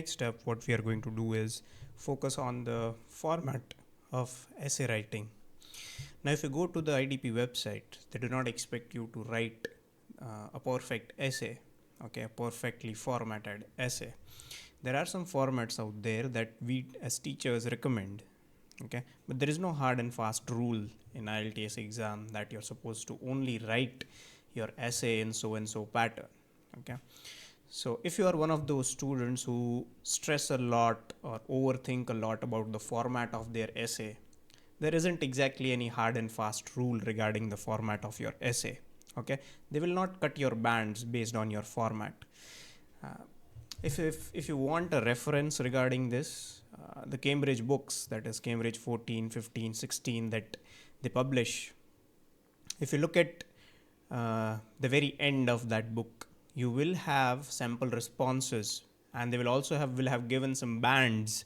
next up, what we are going to do is focus on the format of essay writing. Now, if you go to the IDP website, they do not expect you to write a perfect essay, okay, a perfectly formatted essay. There are some formats out there that we as teachers recommend, okay, but there is no hard and fast rule in IELTS exam that you're supposed to only write your essay in so and so pattern, okay. So if you are one of those students who stress a lot or overthink a lot about the format of their essay, there isn't exactly any hard and fast rule regarding the format of your essay, okay. They will not cut your bands based on your format. If you want a reference regarding this, the Cambridge books, that is Cambridge 14, 15, 16 that they publish, if you look at the very end of that book, you will have sample responses, and they will also have given some bands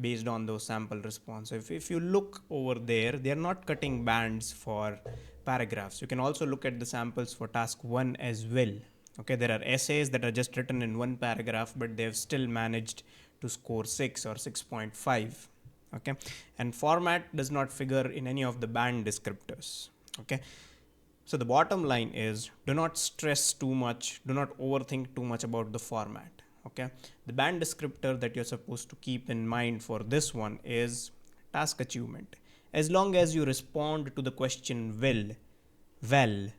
based on those sample responses. If you look over there, they are not cutting bands for paragraphs. You can also look at the samples for task 1 as well. Okay, there are essays that are just written in one paragraph, but they have still managed to score 6 or 6.5. Okay, and format does not figure in any of the band descriptors. Okay, so the bottom line is, do not stress too much, do not overthink too much about the format. Okay, the band descriptor that you're supposed to keep in mind for this one is task achievement. As long as you respond to the question well,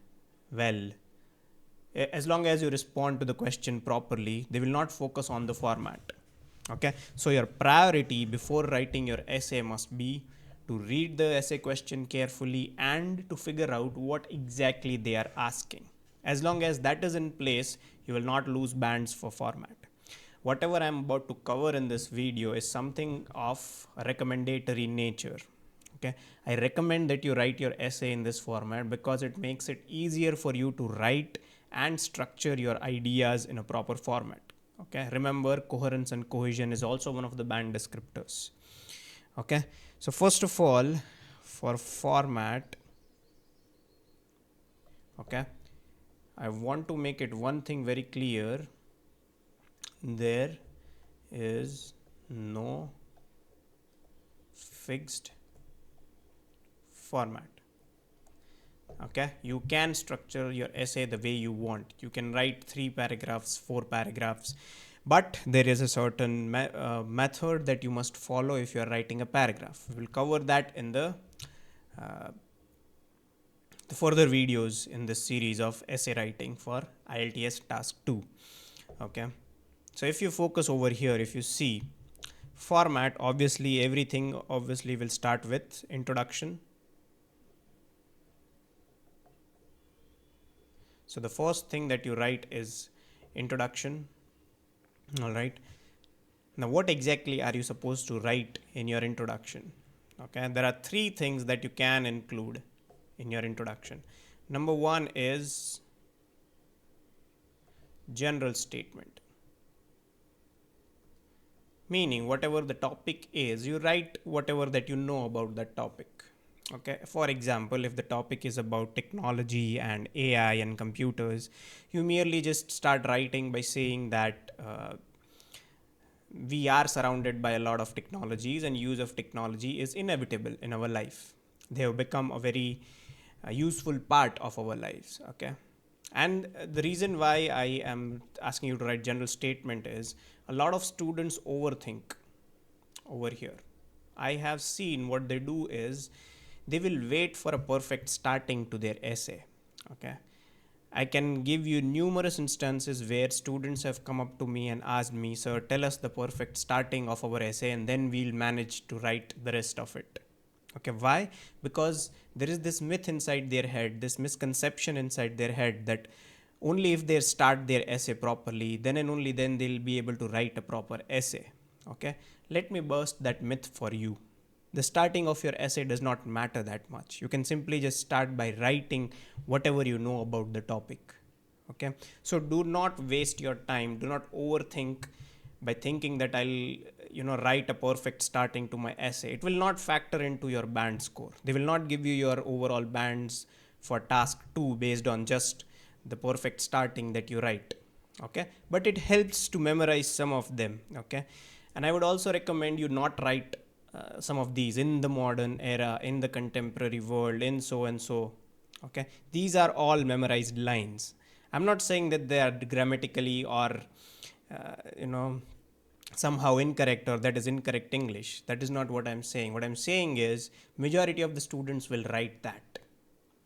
as long as you respond to the question properly, they will not focus on the format. Okay, so your priority before writing your essay must be to read the essay question carefully and to figure out what exactly they are asking. As long as that is in place, you will not lose bands for format. Whatever I am about to cover in this video is something of a recommendatory nature. Okay, I recommend that you write your essay in this format because it makes it easier for you to write and structure your ideas in a proper format. Okay, remember, coherence and cohesion is also one of the band descriptors. Okay, so first of all, for format, okay, I want to make it one thing very clear: there is no fixed format. Okay, you can structure your essay the way you want. You can write 3 paragraphs, 4 paragraphs, but there is a certain method that you must follow if you are writing a paragraph. We will cover that in the further videos in this series of essay writing for IELTS task 2. Okay, so if you focus over here, if you see format, obviously everything obviously will start with introduction. So the first thing that you write is introduction. All right, now what exactly are you supposed to write in your introduction? Okay, there are 3 things that you can include in your introduction. Number 1 is general statement, meaning whatever the topic is, you write whatever that you know about that topic. Okay, for example, if the topic is about technology and AI and computers, you merely just start writing by saying that we are surrounded by a lot of technologies and use of technology is inevitable in our life. They have become a very useful part of our lives. Okay, and the reason why I am asking you to write general statement is a lot of students overthink over here. I have seen what they do is they will wait for a perfect starting to their essay. Okay, I can give you numerous instances where students have come up to me and asked me, sir, tell us the perfect starting of our essay and then we'll manage to write the rest of it. Okay, why? Because there is this myth inside their head, this misconception inside their head that only if they start their essay properly, then and only then they'll be able to write a proper essay. Okay, let me burst that myth for you. The starting of your essay does not matter that much. You can simply just start by writing whatever you know about the topic. Okay, so do not waste your time, do not overthink by thinking that I'll write a perfect starting to my essay. It will not factor into your band score. They will not give you your overall bands for task 2 based on just the perfect starting that you write. okay, but it helps to memorize some of them, okay. And I would also recommend you not write some of these in the modern era, in the contemporary world, in so and so, okay. These are all memorized lines. I'm not saying that they are grammatically or you know, somehow incorrect, or that is incorrect English. That is not what I'm saying. What I'm saying is majority of the students will write that.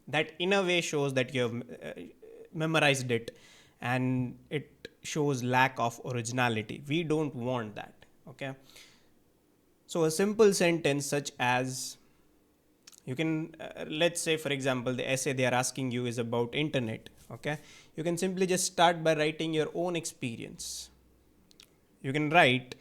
That in a way shows that you have memorized it, and it shows lack of originality. We don't want that, okay. So a simple sentence such as, you can let's say for example the essay they are asking you is about internet, okay. You can simply just start by writing your own experience. You can write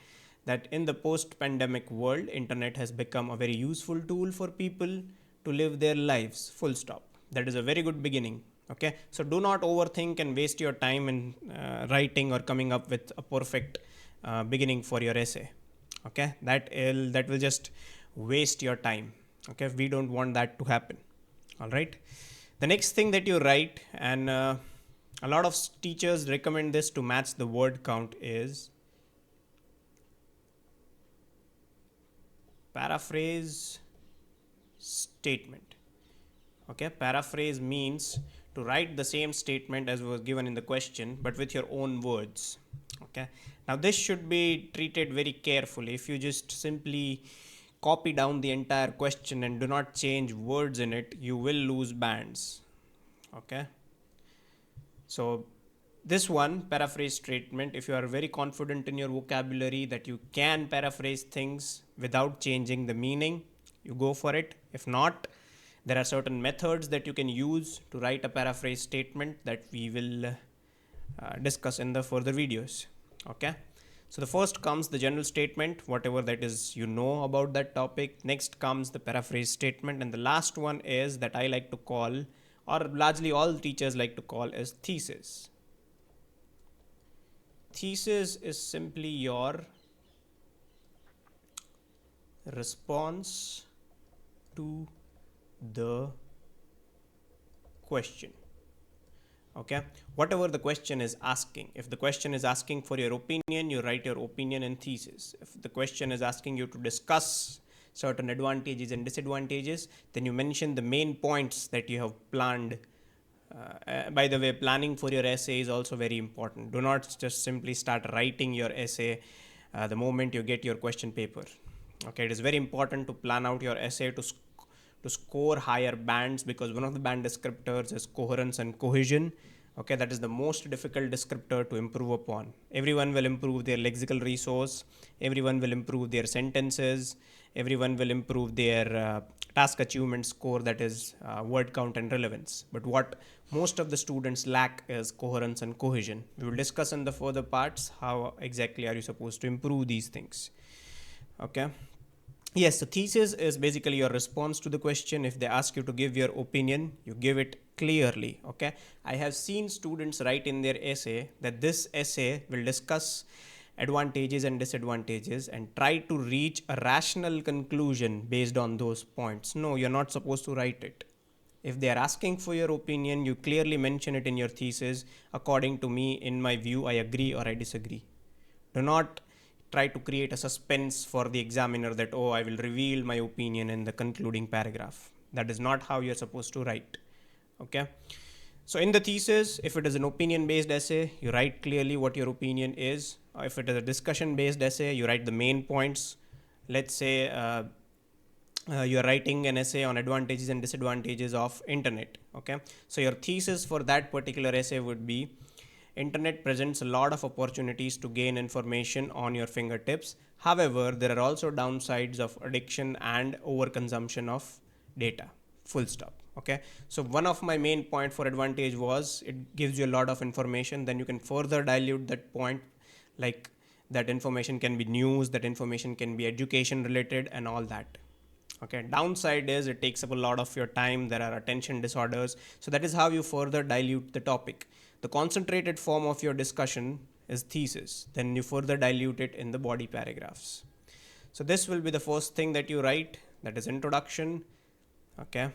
that in the post pandemic world, internet has become a very useful tool for people to live their lives, full stop. That is a very good beginning, okay. So do not overthink and waste your time in writing or coming up with a perfect beginning for your essay, okay. That will just waste your time, okay. We don't want that to happen. All right. The next thing that you write, and a lot of teachers recommend this to match the word count, is paraphrase statement, okay. Paraphrase means to write the same statement as was given in the question but with your own words, okay. Now this should be treated very carefully. If you just simply copy down the entire question and do not change words in it, you will lose bands, okay. So this one paraphrase statement, if you are very confident in your vocabulary that you can paraphrase things without changing the meaning, you go for it. If not, there are certain methods that you can use to write a paraphrase statement that we will discuss in the further videos, okay. So the first comes the general statement, whatever that is you know about that topic. Next comes the paraphrase statement, and the last one is that I like to call, or largely all teachers like to call, as thesis. Thesis is simply your response to the question, okay. Whatever the question is asking, if the question is asking for your opinion, you write your opinion in thesis. If the question is asking you to discuss certain advantages and disadvantages, then you mention the main points that you have planned. By the way, planning for your essay is also very important. Do not just simply start writing your essay the moment you get your question paper, okay. It is very important to plan out your essay to score higher bands, because one of the band descriptors is coherence and cohesion, okay. That is the most difficult descriptor to improve upon. Everyone will improve their lexical resource, everyone will improve their sentences, everyone will improve their task achievement score, that is word count and relevance. But what most of the students lack is coherence and cohesion. We will discuss in the further parts how exactly are you supposed to improve these things, okay. Yes, the thesis is basically your response to the question. If they ask you to give your opinion, you give it clearly, okay. I have seen students write in their essay that this essay will discuss advantages and disadvantages and try to reach a rational conclusion based on those points. No, you're not supposed to write it. If they are asking for your opinion, you clearly mention it in your thesis. According to me, in my view, I agree or I disagree. Do not try to create a suspense for the examiner that, oh, I will reveal my opinion in the concluding paragraph. That is not how you're supposed to write, okay. So in the thesis, if it is an opinion based essay, you write clearly what your opinion is. If it is a discussion based essay, you write the main points. Let's say you're writing an essay on advantages and disadvantages of internet, okay. So your thesis for that particular essay would be, internet presents a lot of opportunities to gain information on your fingertips. However, there are also downsides of addiction and overconsumption of data, full stop, okay. So one of my main point for advantage was it gives you a lot of information. Then you can further dilute that point, like that information can be news, that information can be education related and all that, okay. Downside is it takes up a lot of your time. There are attention disorders. So that is how you further dilute the topic. The concentrated form of your discussion is thesis. Then you further dilute it in the body paragraphs. So this will be the first thing that you write, that is introduction, okay.